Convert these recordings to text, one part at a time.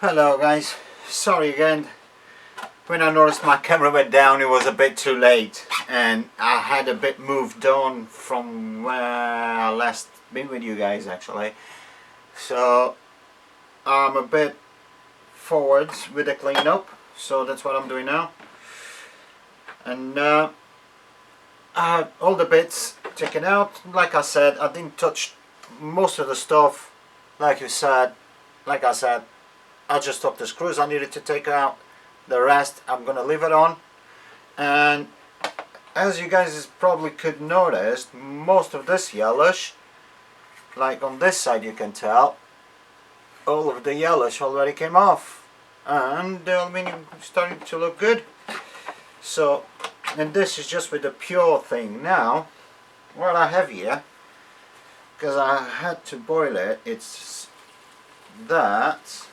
Hello guys, sorry again. When I noticed my camera went down it was a bit too late and I had a bit moved on from where I last been with you guys actually. So I'm a bit forwards with the cleanup, so that's what I'm doing now. And I had all the bits taken out. Like I said, I didn't touch most of the stuff. Like I said, I just took the screws I needed to take out. The rest I'm gonna leave it on. And as you guys probably could notice, most of this yellowish, like on this side you can tell, all of the yellowish already came off and the aluminium is starting to look good. So, and this is just with the pure thing. Now what I have here, because I had to boil it, it's that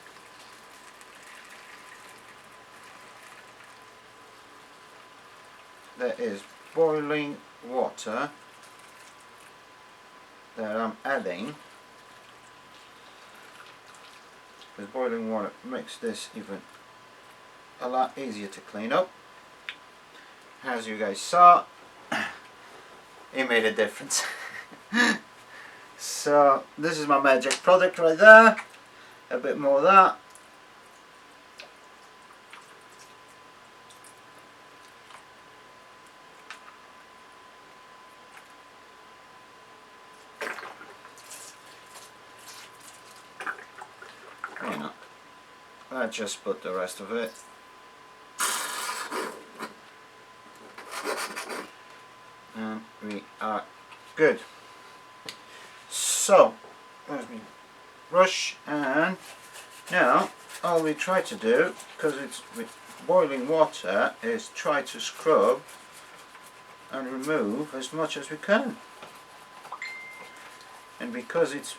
there is boiling water that I'm adding, because boiling water makes this even a lot easier to clean up. As you guys saw, it made a difference. So this is my magic product right there. A bit more of that. I just put the rest of it. And we are good. So, let me brush, and now all we try to do, because it's with boiling water, is try to scrub and remove as much as we can. And because it's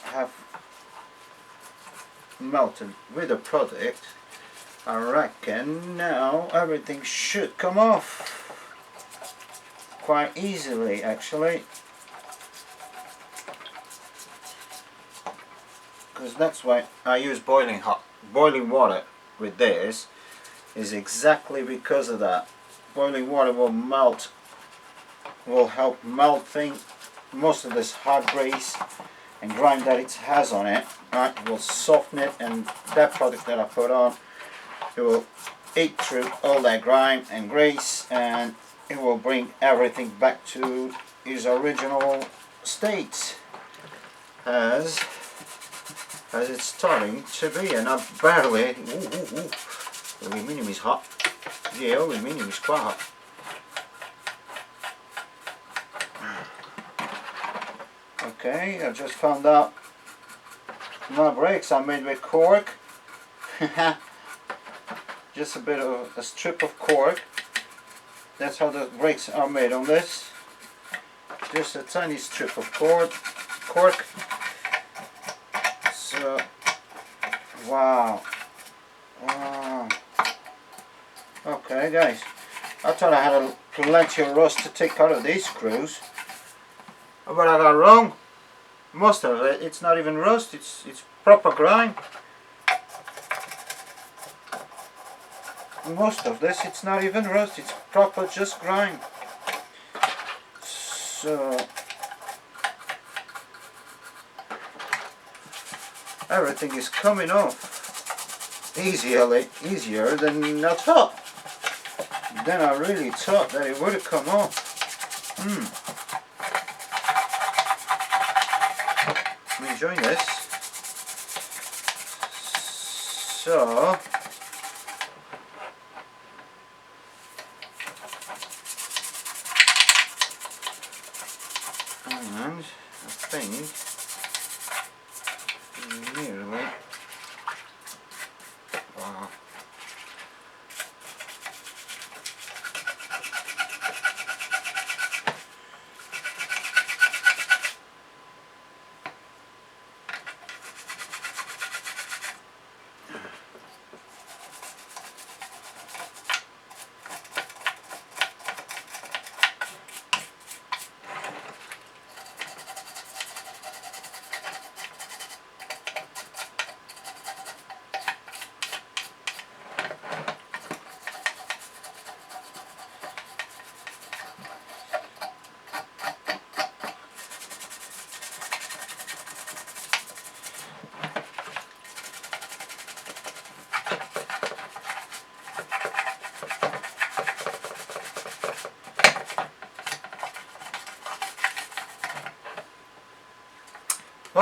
have melted with the product, I reckon now everything should come off quite easily actually, because that's why I use boiling water with this, is exactly because of that. Boiling water will help melting most of this hard grease and grime that it has on it. Right, it will soften it, and that product that I put on, it will eat through all that grime and grease, and it will bring everything back to its original state as it's starting to be. And I barely, the aluminium is hot. Yeah, aluminium is quite hot. Okay, I just found out my brakes are made with cork. Just a strip of cork. That's how the brakes are made on this. Just a tiny strip of cork. So, wow. Okay, guys. I thought I had plenty of rust to take out of these screws, but I got wrong. Most of it, it's not even rust. It's proper grime. Most of this, it's not even rust, it's proper just grime. So everything is coming off easier than I thought. Then I really thought that it would have come off. I'm enjoying this. So and I think nearly, wow.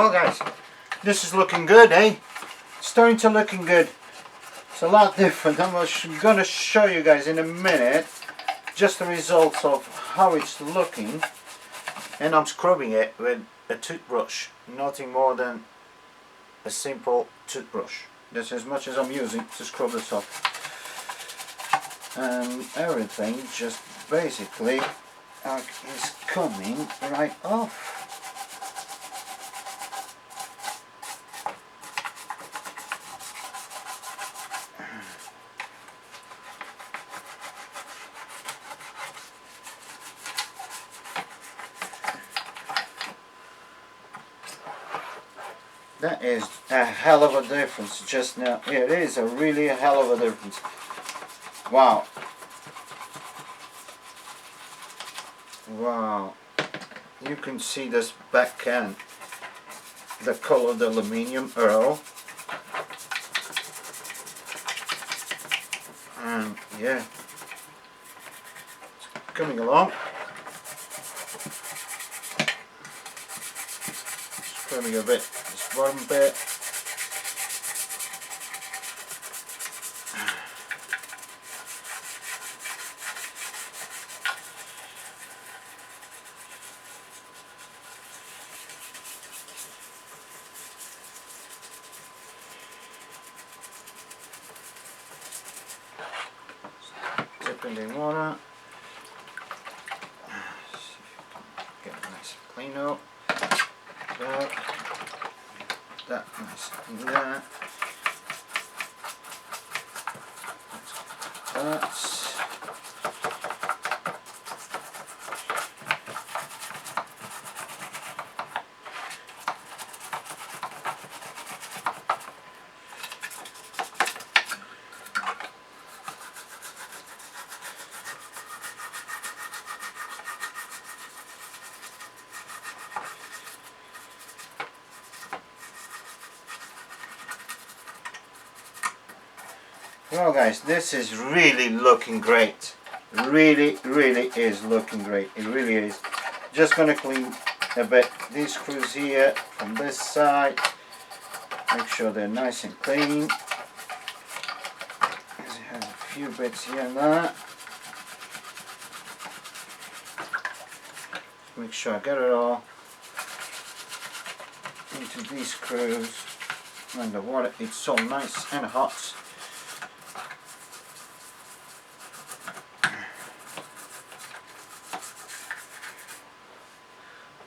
Well guys, this is looking good, eh? Starting to looking good. It's a lot different. I'm gonna show you guys in a minute just the results of how it's looking. And I'm scrubbing it with a toothbrush, nothing more than a simple toothbrush. That's as much as I'm using to scrub this off. And everything just basically is coming right off. That is a hell of a difference just now. It is a really a hell of a difference. Wow. Wow. You can see this back can, the color of the aluminium Earl. And yeah, it's coming along. Scrubbing a bit this bottom bit. Dipping in water. See if you can get a nice clean up. That nice in there. That's well guys, this is really looking great. Really is looking great. It really is. Just gonna clean a bit these screws here from this side. Make sure they're nice and clean. It has a few bits here and there. Make sure I get it all into these screws. And the water, it's so nice and hot.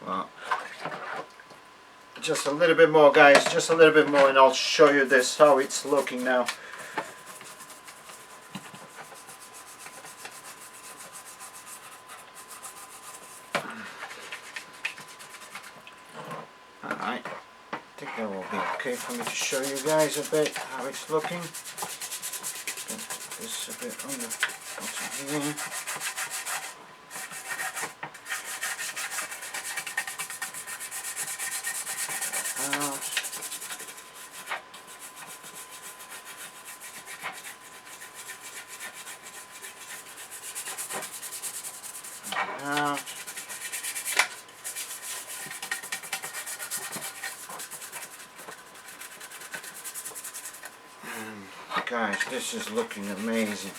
Well, just a little bit more guys, just a little bit more, and I'll show you this how it's looking now. Alright, I think that will be okay for me to show you guys a bit how it's looking. Put this a bit on the bottom here. Out. Out. And guys, this is looking amazing.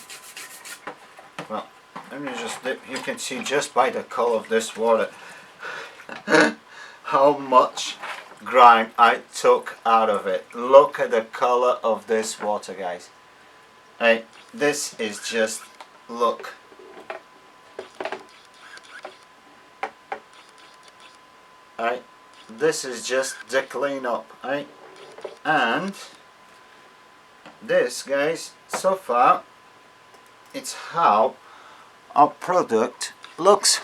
Well, let me just dip. You can see just by the color of this water how much grime I took out of it. Look at the color of this water guys. Hey, this is just, look. Right, this is just the clean up, right? And this guys, so far it's how our product looks.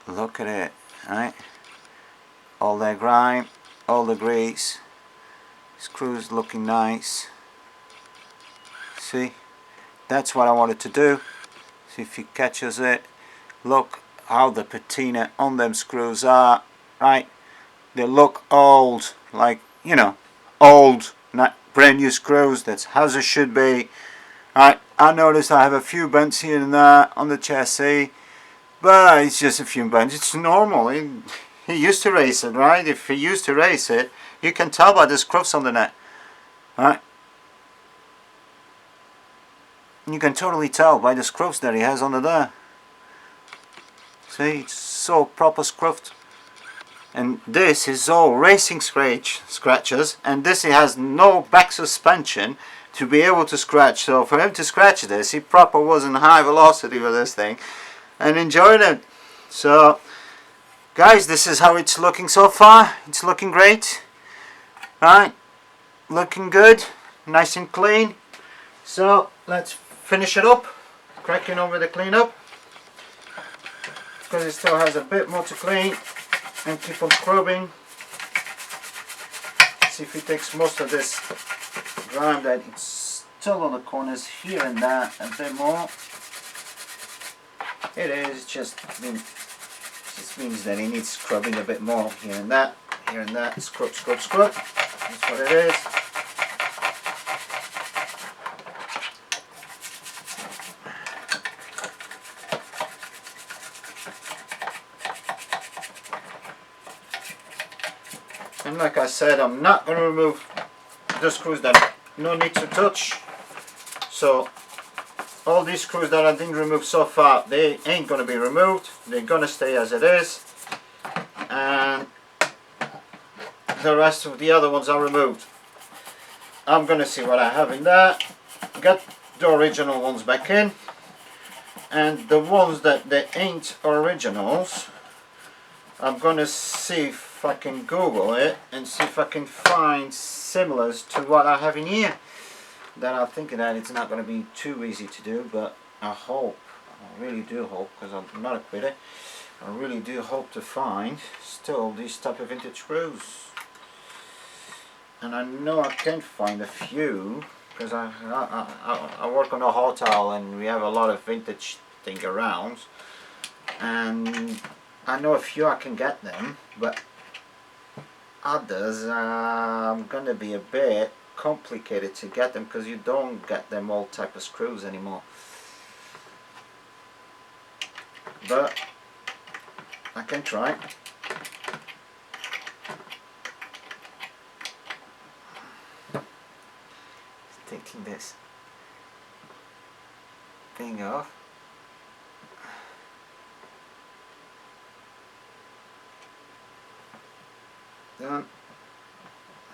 Look at it, right? All the grime, all the grease, screws looking nice. See, that's what I wanted to do. See if he catches it. Look how the patina on them screws are, right? They look old, like, you know, old, not brand new screws. That's how it should be. Right, I noticed I have a few bends here and there on the chassis, but it's just a few bends. It's normal. You he used to race it, right? If he used to race it, you can tell by the scruffs on the net, right? You can totally tell by the scruffs that he has under there. See, it's so proper scruffed. And this is all racing scratches, and this he has no back suspension to be able to scratch. So for him to scratch this, he proper was in high velocity with this thing and enjoyed it. So guys, this is how it's looking so far. It's looking great, right? Looking good, nice and clean. So let's finish it up, cracking on with the cleanup, because it still has a bit more to clean, and keep on scrubbing. See if it takes most of this grime that it's still on the corners here and there a bit more. It is just means that it needs scrubbing a bit more here and that, scrub, scrub, scrub. That's what it is. And like I said, I'm not going to remove the screws that no need to touch. So all these screws that I didn't remove so far, they ain't going to be removed. They're going to stay as it is. And the rest of the other ones are removed. I'm going to see what I have in there. Got the original ones back in. And the ones that they ain't originals, I'm going to see if I can Google it and see if I can find similars to what I have in here. That I think that it's not going to be too easy to do, but I hope, I really do hope, because I'm not a quitter, I really do hope to find still these type of vintage screws. And I know I can find a few, because I work on a hotel and we have a lot of vintage thing around, and I know a few I can get them, but others I'm going to be a bit complicated to get them, because you don't get them all type of screws anymore. But I can try. Taking this thing off. Done.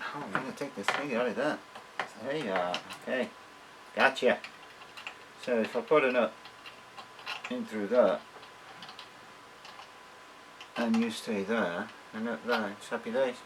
Oh, I'm going to take this thing out of that. There you are. Okay. Gotcha. So if I put a nut in through that, and you stay there, and up there, it's happy days.